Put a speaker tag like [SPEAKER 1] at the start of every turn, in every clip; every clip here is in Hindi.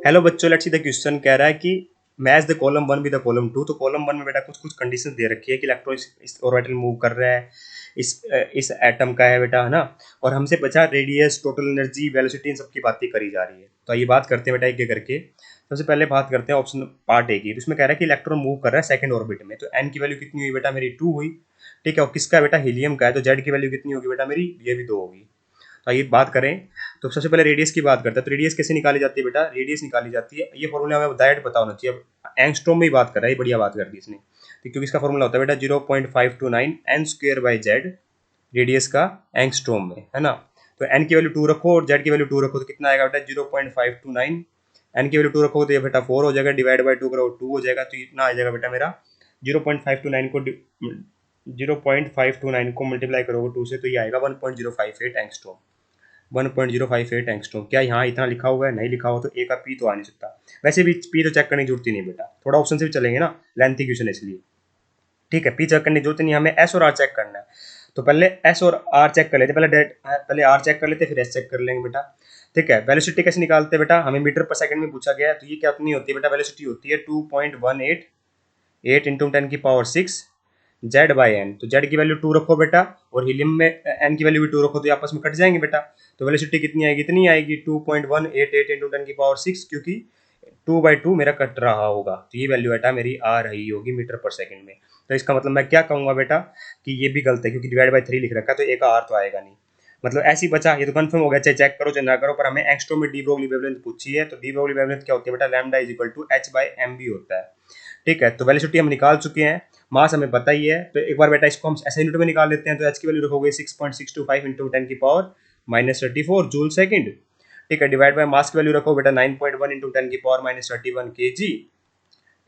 [SPEAKER 1] हेलो बच्चों, लेट्स सी द क्वेश्चन कह रहा है कि match the column one with the column to. तो कॉलम वन में बेटा कुछ कुछ कंडीशन दे रखी है कि इलेक्ट्रॉन इस ऑर्बिटल मूव कर रहा है, इस एटम का है बेटा, है ना। और हमसे बचा रेडियस, टोटल एनर्जी, वेलोसिटी, इन सबकी बातें करी जा रही है। तो ये बात करते हैं बेटा एक एक करके। सबसे पहले बात करते हैं ऑप्शन पार्ट ए की। तो इसमें कह रहा है कि इलेक्ट्रॉन मूव कर रहा है सेकंड ऑर्बिट में। तो एन की वैल्यू कितनी हुई बेटा मेरी? 2 हुई। ठीक है, और किसका बेटा? हीलियम का है। तो जेड की वैल्यू कितनी होगी बेटा मेरी? ये भी 2 होगी। तो आइए बात करें। तो सबसे पहले रेडियस की बात करते हैं। तो रेडियस कैसे निकाली जाती है बेटा? रेडियस निकाली जाती है, ये फॉर्मूला हमें डायरेक्ट पता होना चाहिए। अब एंगस्ट्रॉम में ही बात कर रहा है, ये बढ़िया बात कर दी इसने। तो क्योंकि इसका फॉर्मूला होता है बेटा 0.529 n square by Z, radius का एंगस्ट्रॉम में, है ना। तो एन की वैल्यू 2 रखो और जेड की वैल्यू 2 रखो, तो कितना आएगा बेटा? 0.529। एन की वैल्यू 2 रखो तो ये बेटा 4 हो जाएगा, डिवाइड बाई 2 करो 2 हो जाएगा। तो इतना आ जाएगा बेटा मेरा 0.529 को मल्टीप्लाई करोगे 2 से, तो ये आएगा 1.058 एंगस्ट्रॉम। 1.058 एंगस्ट्रॉम। क्या यहाँ इतना लिखा हुआ है? नहीं लिखा हुआ तो ए का पी तो आ नहीं सकता। वैसे भी पी तो चेक करने की जरूरत ही नहीं बेटा, थोड़ा ऑप्शन से भी चलेंगे ना, लेंथी क्वेश्चन इसलिए। ठीक है, पी चेक करने की जरूरत नहीं, हमें एस और आर चेक करना है। तो पहले एस और आर चेक कर लेते, पहले आर चेक कर लेते, फिर एस चेक कर लेंगे बेटा। ठीक है, वेलोसिटी कैसे निकालते हैं बेटा? हमें मीटर पर सेकंड में पूछा गया है। तो ये क्या नहीं होती है बेटा? वेलोसिटी होती है 2.188 इंटू 10 की पावर 6 जेड बाई एन। तो जेड की वैल्यू 2 रखो बेटा, और हीलियम में एन की वैल्यू भी 2 रखो, तो ये आपस में कट जाएंगे बेटा। तो वेलोसिटी कितनी आएगी? इतनी आएगी 2.188 इंटू 10 की पावर 6, क्योंकि 2/2 मेरा कट रहा होगा। तो ये वैल्यू बेटा मेरी आ रही होगी मीटर पर सेकंड में। तो इसका मतलब मैं क्या कहूँगा बेटा कि ये भी गलत है, क्योंकि डिवाइड बाई 3 लिख रखा है, तो ए का आर तो आएगा नहीं। मतलब ऐसी बचा, ये तो कंफर्म हो गया, चाहे चेक करो चाहे ना करो। पर हमें एंगस्ट्रॉम में डी ब्रोगली वेवलेंथ पूछी है। तो डी ब्रोगली वेवलेंथ क्या होती है बेटा? Lambda is equal to h by m b होता है। ठीक है, तो वेलोसिटी हम निकाल चुके हैं, मास हमें पता ही है। तो एक बार बेटा इसको हम ऐसे यूनिट में निकाल लेते हैं। तो एच की वैल्यू रखोगे 6.625 इंटू 10 की पावर -34 जूल सेकंड। ठीक है, डिवाइड बाय मास की वैल्यू रखो बेटा 9.1 इंटू 10 की पावर -31 kg।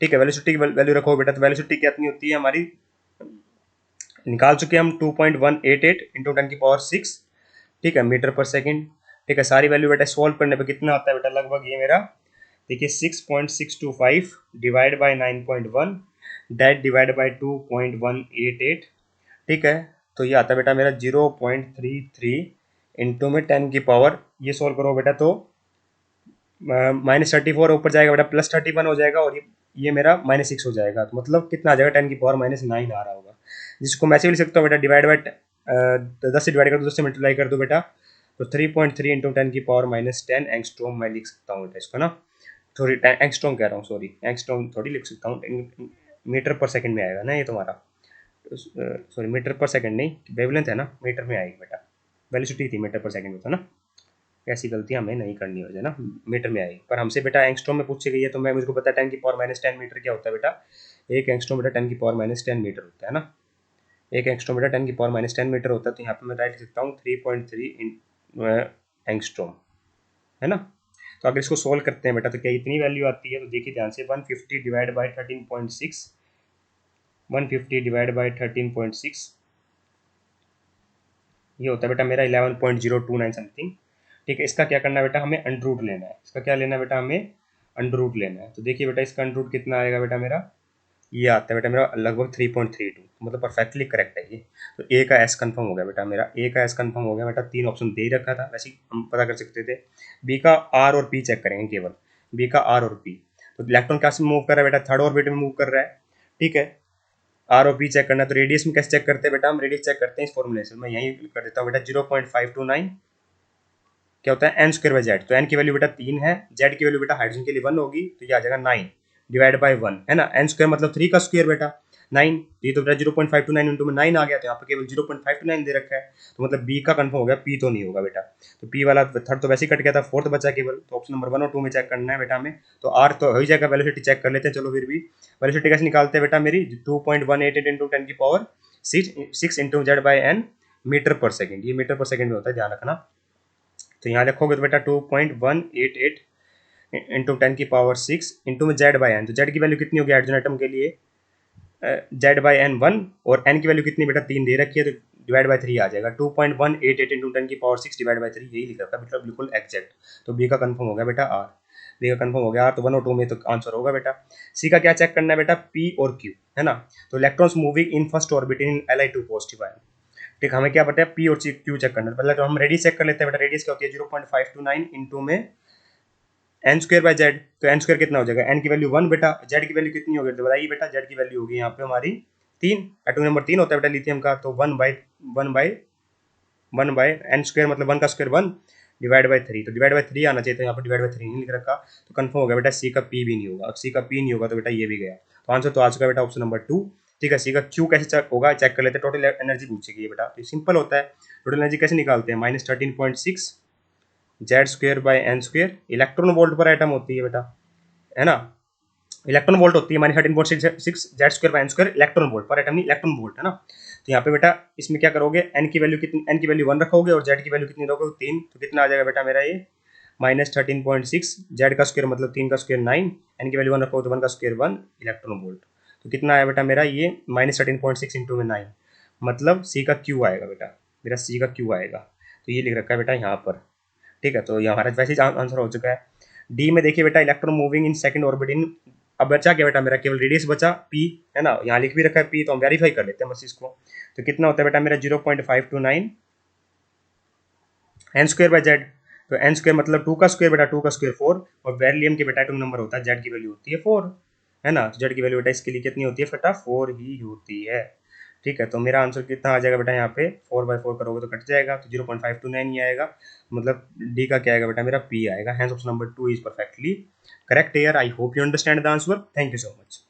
[SPEAKER 1] ठीक है, वेलोसिटी की वैल्यू रखो बेटा। तो वेलोसिटी कितनी होती है हमारी? निकाल चुके हैं हम 2.188 इंटू 10 की पावर 6। ठीक है, मीटर पर सेकंड। ठीक है, सारी वैल्यू बेटा सॉल्व करने पे कितना आता है बेटा? लगभग ये मेरा देखिए 6.625 divide by 9.1 that divide by 2.188। ठीक है, तो ये आता है बेटा मेरा 0.33 इंटू में 10 की पावर, ये सॉल्व करो बेटा तो -34 ऊपर जाएगा बेटा, +31 हो जाएगा, और ये मेरा -6 हो जाएगा। तो मतलब कितना आ जाएगा? 10 की पावर -9 आ रहा होगा, जिसको मैं ऐसे लिख सकता हूँ बेटा, डिवाइड बाई 10 से डिवाइड कर दो, 10 से मल्टीप्लाई कर दो बेटा। तो 3.3 इंटू 10 की पावर -10 एंगस्ट्रॉम मैं लिख सकता हूँ बेटा इसको ना। सॉरी, एंगस्ट्रॉम कह रहा हूँ, सॉरी एंगस्ट्रॉम थोड़ी लिख सकता हूँ, मीटर पर सेकंड में आएगा ना ये तुम्हारा। सॉरी, मीटर पर सेकंड नहीं, वेवलेंथ है ना, मीटर में आएगी बेटा। वेलोसिटी थी मीटर पर सेकंड में, था ना। ऐसी गलतियां हमें नहीं करनी होती है ना, मीटर में आएगी। पर हमसे बेटा एंगस्ट्रॉम में पूछी गई है, तो मैं मुझको पता है 10 की पावर -10 मीटर क्या होता है बेटा। एक एंगस्ट्रॉम बेटा 10 की पावर-10 मीटर होता है ना। एक एंगस्ट्रॉम बेटा 10 की पावर-10 मीटर होता है। तो यहाँ पे मैं राइट लिख सकता हूँ 3.3 एंगस्ट्रॉम, है ना। तो अगर इसको सोल्व करते हैं बेटा, तो क्या इतनी वैल्यू आती है? तो देखिए ध्यान से, 150 डिवाइड बाई 13.6, 150 डिवाइड बाई 13.6, ये होता है बेटा मेरा 11.029 समथिंग। ठीक है, इसका क्या करना है बेटा? हमें अंडर रूट लेना है। इसका क्या लेना है बेटा? हमें अंडर रूट लेना है। तो देखिए बेटा, इसका अंडर रूट कितना आएगा बेटा मेरा? ये आता है बेटा मेरा लगभग 3.32, मतलब परफेक्टली करेक्ट है ये। तो ए का एस कंफर्म हो गया बेटा मेरा, ए का एस कंफर्म हो गया बेटा। 3 ऑप्शन दे ही रखा था, वैसे ही हम पता कर सकते थे। बी का आर और पी चेक करेंगे केवल, बी का आर और पी। तो इलेक्ट्रॉन क्या से मूव कर रहा है बेटा? थर्ड ऑर्बिट में मूव कर रहा है। ठीक है, आर और पी चेक करना है। तो रेडियस में कैसे चेक करते हैं बेटा? हम रेडियस चेक करते हैं इस फॉर्मूले से। मैं यहीं कर देता हूँ बेटा, 0.529 क्या होता है? N square by Z. तो एन की वैल्यू बेटा 3 है, जेड की वैल्यू बेटा हाइड्रोजन के लिए 1 होगी, तो ये आ जाएगा 9 डिवाइड बाई 1, है ना। एन स्क्वायर मतलब 3 का स्क्वायर बेटा 9, ये तो बेटा 0.529 इंटू में 9 आ गया। तो यहाँ पे केवल 0.529 दे रखा है, तो मतलब बी का कंफर्म हो गया, पी तो नहीं होगा बेटा। तो पी वाला थर्ड तो वैसे ही कट गया था, फोर्थ बचा केवल। तो ऑप्शन नंबर 1 और 2 में चेक करना है बेटा हमें। तो आर तो हो ही जाएगा, वेलोसिटी चेक कर लेते हैं। चलो फिर भी वेलोसिटी कैसे निकालते हैं बेटा मेरी? 2.188 इंटू 10 की power 6 into Z by n meter पर सेकेंड। ये मीटर पर सेकेंड में होता है, ध्यान रखना। तो यहाँ लिखोगे तो बेटा 2.188 इंटू 10 की पावर 6 इंटू में जेड बाई एन। तो जेड की वैल्यू कितनी होगी हाइड्रोजन एटम के लिए? जेड बाई एन 1, और एन की वैल्यू कितनी बेटा? 3 दे रखी है, तो डिवाइड बाई 3 आ जाएगा। 2.188 इंटू 10 की पावर 6 डिवाइड बाई 3, यही लिखा था बेटा, बिल्कुल एक्जैक्ट। तो बी का कंफर्म हो गया बेटा आर, बी का कंफर्म हो गया आर। तो 1 और 2 में तो आंसर होगा बेटा। सी का क्या चेक करना है बेटा? पी और क्यू, है ना। तो electrons moving in first orbit in Li2 positive ion. ठीक, हमें क्या पता है? पी और क्यू चेक करना है। पहले तो हम रेडियस चेक कर लेते हैं बेटा। रेडियस क्या होती है? 0.529 इंटू में एन स्क्वायर बाय जेड, तो एन स्क्वायर कितना हो जाएगा, एन की वैल्यू 1 बेटा, जेड की वैल्यू कितनी होगी तो बताइए बेटा, जेड की वैल्यू होगी यहाँ पे हमारी 3, एटॉमिक नंबर 3 होता है बेटा लिथियम का, तो 1 बाय एन स्क्वायर मतलब 1 का स्क्वायर 1 डिवाइड बाय 3, तो डिवाइड बाय 3 आना चाहिए, तो यहाँ पर डिवाइड बाय 3 नहीं लिख रखा, तो कंफर्म हो गया बेटा सी का पी भी नहीं होगा, अब सी का पी नहीं होगा तो बेटा ये भी गया, तो आंसर तो आ चुका बेटा ऑप्शन नंबर 2। ठीक है, सी का क्यू कैसे चेक होगा, चेक कर लेते हैं, टोटल एनर्जी पूछेगी बेटा, तो सिंपल होता है, टोटल एनर्जी कैसे निकालते हैं, -13.6 Z square by n square, electron volt पर एटम होती है बेटा, है ना, इलेक्ट्रॉन वोल्ट होती है, -13.6 Z square by n square, electron volt पर एटम नहीं, इलेक्ट्रॉन वोल्ट है ना। तो यहाँ पे बेटा इसमें क्या करोगे, एन की वैल्यू कितनी, एन की वैल्यू 1 रखोगे और जेड की वैल्यू कितनी रखोगे 3, तो कितना आ जाएगा बेटा मेरा ये -13.6, जेड का स्क्वायर मतलब 3 का स्क्वायर 9, एन की वैल्यू 1 रखोगे तो 1 का स्क्वायर 1 इलेक्ट्रॉन वोल्ट, तो कितना आया बेटा मेरा ये -13.6 इंटू में 9, मतलब सी का क्यू आएगा बेटा, मेरा सी का क्यू आएगा, तो ये लिख रखा है बेटा यहाँ पर। ठीक है, तो ये हमारा वैसे ही आंसर हो चुका है। डी में देखिए बेटा, electron moving in second orbit in, अब बचा क्या बेटा मेरा, केवल रेडियस बचा पी, है ना, यहाँ लिख भी रखा है पी, तो हम वेरीफाई कर लेते हैं बस इसको, तो कितना होता है बेटा मेरा 0.529 एन स्क्वायर बाय जेड, तो एन स्क्वायर मतलब 2 का स्क्वायर बेटा, 2 का स्क्वायर 4, और बेरिलियम के बेटा एटॉमिक नंबर होता है, जेड की वैल्यू होती है 4, है ना, तो जेड की वैल्यू बेटा इसके लिए कितनी होती है बेटा 4 ही होती है। ठीक है, तो मेरा आंसर कितना आ जाएगा बेटा, यहाँ पे 4/4 करोगे तो कट जाएगा, तो 0.529 ही आएगा, मतलब डी का क्या आएगा बेटा मेरा पी आएगा, hence option number 2 is perfectly correct. Here I hope you understand the answer, thank you so much.